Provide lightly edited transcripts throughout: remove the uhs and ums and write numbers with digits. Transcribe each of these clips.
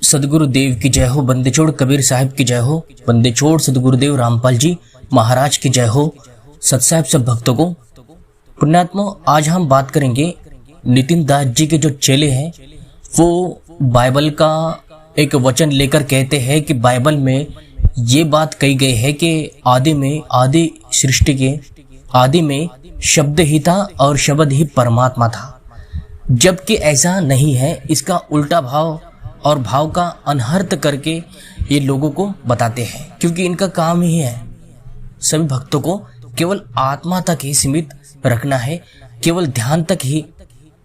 सदगुरुदेव की जय हो। बंदेछोड़ कबीर साहिब की जय हो। बंदेछोड़ सदगुरुदेव रामपाल जी महाराज की जय हो। सतसाहिब सब भक्तों को पुण्यात्मा, आज हम बात करेंगे नितिन दास जी के जो चेले हैं वो बाइबल का एक वचन लेकर कहते हैं कि बाइबल में ये बात कही गई है कि आदि सृष्टि के आदि में शब्द ही था और शब्द ही परमात्मा था, जबकि ऐसा नहीं है। इसका उल्टा भाव और भाव का अनर्थ करके ये लोगों को बताते हैं, क्योंकि इनका काम ही है सभी भक्तों को केवल आत्मा तक ही सीमित रखना है, केवल ध्यान तक ही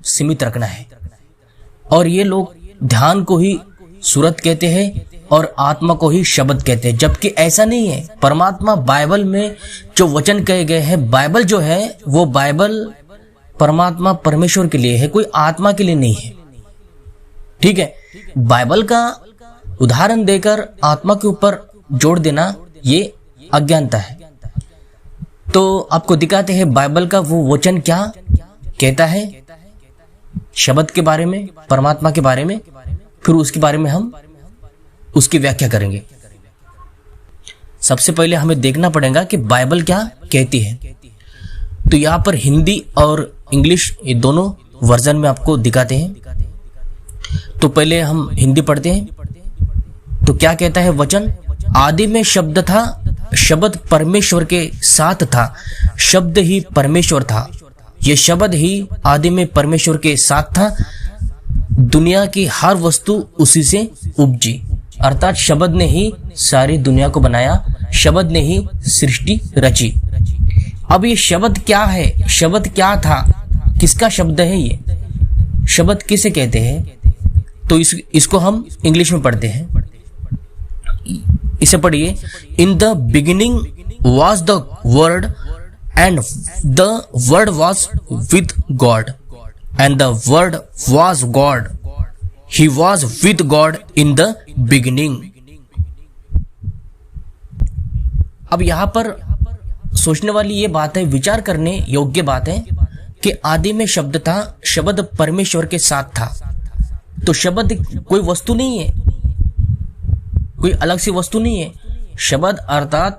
सीमित रखना है। और ये लोग ध्यान को ही सूरत कहते हैं और आत्मा को ही शब्द कहते हैं, जबकि ऐसा नहीं है। परमात्मा बाइबल में जो वचन कहे गए हैं, बाइबल जो है वो बाइबल परमात्मा परमेश्वर के लिए है, कोई आत्मा के लिए नहीं है। ठीक है, बाइबल का उदाहरण देकर आत्मा के ऊपर जोड़ देना ये अज्ञानता है। तो आपको दिखाते हैं बाइबल का वो वचन क्या कहता है शब्द के बारे में, परमात्मा के बारे में, फिर उसके बारे में हम उसकी व्याख्या करेंगे। सबसे पहले हमें देखना पड़ेगा कि बाइबल क्या कहती है। तो यहाँ पर हिंदी और इंग्लिश ये दोनों वर्जन में आपको दिखाते हैं। तो पहले हम हिंदी पढ़ते हैं। तो क्या कहता है वचन? आदि में शब्द था, शब्द परमेश्वर के साथ था, शब्द ही परमेश्वर था, ये शब्द ही आदि में परमेश्वर के साथ था। दुनिया की हर वस्तु उसी से उपजी, अर्थात शब्द ने ही सारी दुनिया को बनाया, शब्द ने ही सृष्टि रची। अब ये शब्द क्या है, शब्द क्या था, किसका शब्द है ये, शब्द किसे कहते हैं? तो इसको हम इंग्लिश में पढ़ते हैं। इसे पढ़िए। In the beginning was the word and the word was with God and the word was God, he was with God in the beginning. अब यहां पर सोचने वाली ये बात है, विचार करने योग्य बात है कि आदि में शब्द था, शब्द परमेश्वर के साथ था। तो शब्द कोई वस्तु नहीं है, कोई अलग सी वस्तु नहीं है। शब्द अर्थात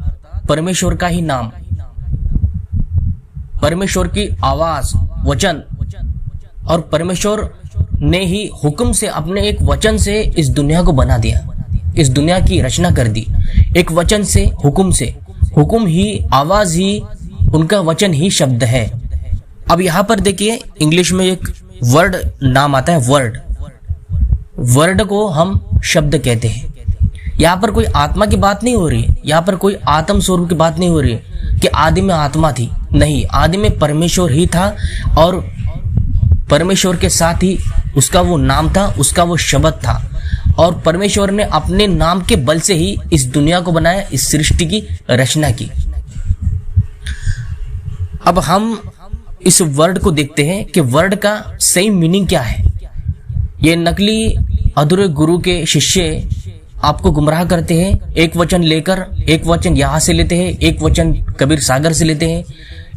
परमेश्वर का ही नाम, परमेश्वर की आवाज, वचन, और परमेश्वर ने ही हुक्म से, अपने एक वचन से इस दुनिया को बना दिया, इस दुनिया की रचना कर दी। एक वचन से, हुक्म से, हुक्म ही, आवाज ही, उनका वचन ही शब्द है। अब यहां पर देखिए इंग्लिश में एक वर्ड नाम आता है, वर्ड। वर्ड को हम शब्द कहते हैं। यहाँ पर कोई आत्मा की बात नहीं हो रही है, यहाँ पर कोई आत्म स्वरूप की बात नहीं हो रही है कि आदि में आत्मा थी, नहीं, आदि में परमेश्वर ही था और परमेश्वर के साथ ही उसका वो नाम था, उसका वो शब्द था। और परमेश्वर ने अपने नाम के बल से ही इस दुनिया को बनाया, इस सृष्टि की रचना की। अब हम इस वर्ड को देखते हैं कि वर्ड का सही मीनिंग क्या है। ये नकली अधूरे गुरु के शिष्य आपको गुमराह करते हैं। एक वचन लेकर, एक वचन यहां से लेते हैं, एक वचन कबीर सागर से लेते हैं,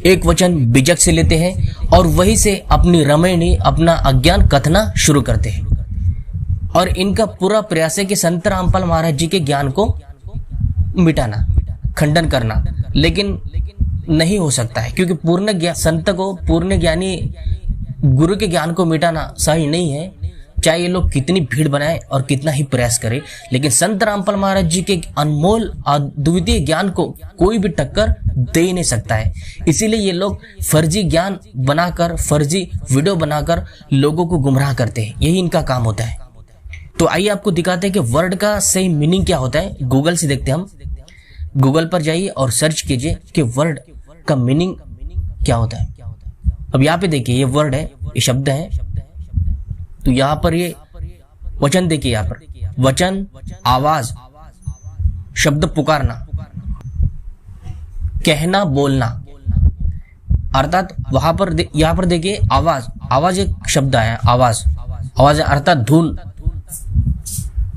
एक वचन बिजक से लेते हैं और वही से अपनी रमैनी, अपना अज्ञान कथना शुरू करते हैं। और इनका पूरा प्रयास है कि संत रामपाल महाराज जी के ज्ञान को मिटाना, खंडन करना, लेकिन नहीं हो सकता है, क्योंकि पूर्ण संत को, पूर्ण ज्ञानी गुरु के ज्ञान को मिटाना सही नहीं है। चाहे ये लोग कितनी भीड़ बनाए और कितना ही प्रयास करे, लेकिन संत रामपाल महाराज जी के अनमोल अद्वितीय ज्ञान को कोई भी टक्कर दे ही नहीं सकता है। इसीलिए ये लोग फर्जी ज्ञान बनाकर, फर्जी वीडियो बनाकर लोगों को गुमराह करते हैं, यही इनका काम होता है। तो आइए आपको दिखाते हैं कि वर्ड का सही मीनिंग क्या होता है। गूगल से देखते हैं हम। गूगल पर जाइए और सर्च कीजिए कि वर्ड का मीनिंग क्या होता है। अब यहाँ पे देखिए, ये वर्ड है, ये शब्द है। तो यहाँ पर ये वचन देखिए, यहाँ पर वचन, आवाज, शब्द पुकारना, कहना, बोलना, अर्थात वहां पर यहाँ पर देखिए आवाज, आवाज एक शब्द आया, आवाज, आवाज अर्थात धुन।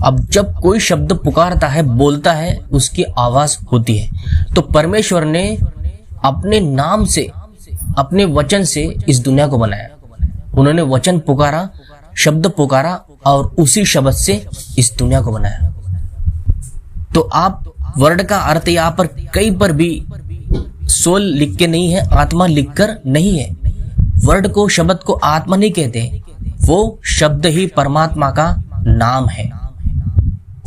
अब जब कोई शब्द पुकारता है, बोलता है, उसकी आवाज होती है। तो परमेश्वर ने अपने नाम से, अपने वचन से इस दुनिया को बनाया। उन्होंने वचन पुकारा, शब्द पुकारा और उसी शब्द से इस दुनिया को बनाया। तो आप वर्ड का अर्थ यहाँ पर कहीं पर भी सोल लिख के नहीं है, आत्मा लिखकर नहीं है। वर्ड को, शब्द को आत्मा नहीं कहते, वो शब्द ही परमात्मा का नाम है।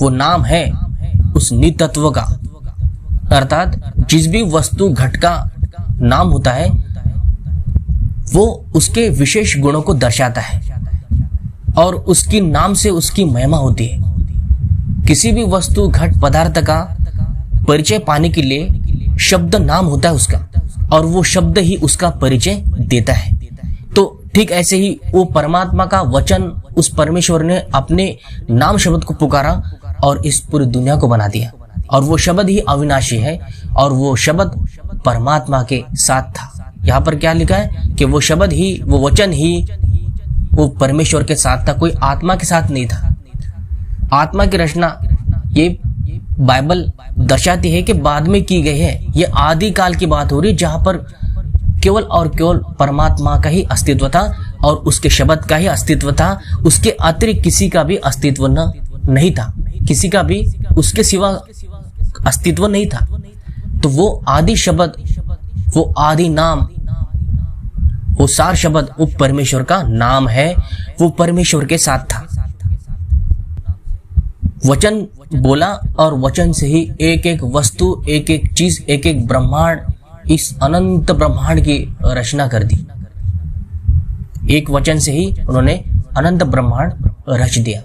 वो नाम है उस नितत्व का, अर्थात जिस भी वस्तु घट का नाम होता है वो उसके विशेष गुणों को दर्शाता है और उसकी नाम से उसकी महिमा होती है। किसी भी वस्तु घट पदार्थ का परिचय पाने के लिए शब्द नाम होता है उसका, और वो शब्द ही उसका परिचय देता है। तो ठीक ऐसे ही वो परमात्मा का वचन, उस परमेश्वर ने अपने नाम शब्द को पुकारा और इस पूरी दुनिया को बना दिया। और वो शब्द ही अविनाशी है और वो शब्द परमात्मा के साथ था। यहाँ पर क्या लिखा है कि वो शब्द ही, वो वचन ही वो परमेश्वर के साथ था, कोई आत्मा के साथ नहीं था। आत्मा की रचना ये बाइबल दर्शाती है कि बाद में की गई है। ये आदि काल की बात हो रही है जहां पर केवल और केवल परमात्मा का ही अस्तित्व था और उसके शब्द का ही अस्तित्व था। उसके अतिरिक्त किसी का भी अस्तित्व नहीं था, किसी का भी उसके सिवा अस्तित्व नहीं था। तो वो आदि शब्द, वो आदि नाम, वो सार शब्द वो परमेश्वर का नाम है, वो परमेश्वर के साथ था। वचन बोला और वचन से ही एक एक वस्तु, एक एक चीज, एक एक ब्रह्मांड, इस अनंत ब्रह्मांड की रचना कर दी। एक वचन से ही उन्होंने अनंत ब्रह्मांड रच दिया।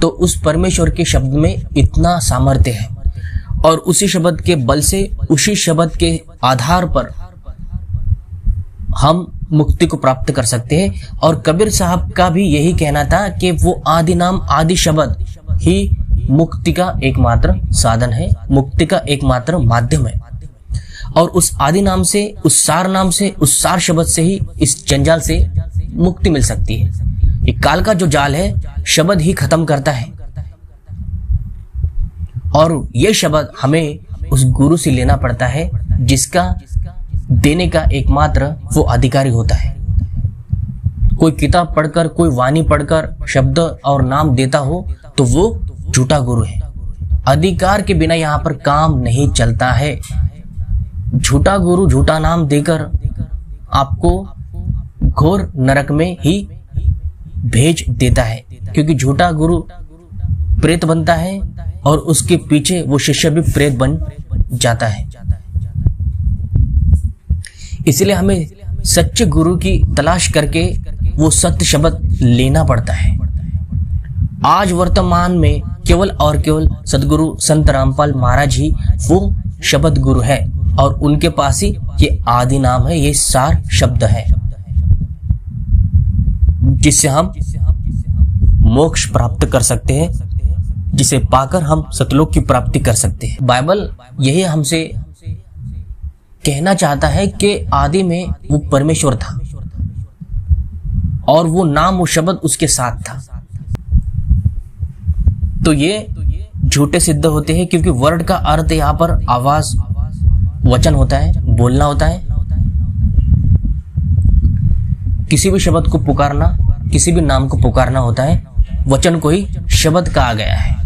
तो उस परमेश्वर के शब्द में इतना सामर्थ्य है और उसी शब्द के बल से, उसी शब्द के आधार पर हम मुक्ति को प्राप्त कर सकते हैं। और कबीर साहब का भी यही कहना था कि वो आदि नाम, आदि शब्द ही मुक्ति का एकमात्र साधन है, मुक्ति का एकमात्र माध्यम है। और उस आदि नाम से, उस सार नाम से, उस सार शब्द से ही इस जंजाल से मुक्ति मिल सकती है। ये काल का जो जाल है शब्द ही खत्म करता है और ये शब्द हमें उस गुरु से लेना पड़ता है जिसका देने का एकमात्र वो अधिकारी होता है। कोई किताब पढ़कर, कोई वाणी पढ़कर शब्द और नाम देता हो तो वो झूठा गुरु है। अधिकार के बिना यहाँ पर काम नहीं चलता है। झूठा गुरु झूठा नाम देकर आपको घोर नरक में ही भेज देता है, क्योंकि झूठा गुरु प्रेत बनता है और उसके पीछे वो शिष्य भी प्रेत बन जाता है। इसलिए हमें सच्चे गुरु की तलाश करके वो सत्य शब्द लेना पड़ता है। आज वर्तमान में केवल और केवल सदगुरु संत रामपाल महाराज ही वो शब्द गुरु है और उनके पास ही ये आदि नाम है, ये सार शब्द है जिससे हम मोक्ष प्राप्त कर सकते हैं, जिसे पाकर हम सतलोक की प्राप्ति कर सकते हैं। बाइबल यही हमसे कहना चाहता है कि आदि में वो परमेश्वर था और वो नाम, वो शब्द उसके साथ था। तो ये झूठे सिद्ध होते हैं क्योंकि वर्ड का अर्थ यहाँ पर आवाज, वचन होता है, बोलना होता है। किसी भी शब्द को पुकारना, किसी भी नाम को पुकारना होता है। वचन को ही शब्द कहा गया है।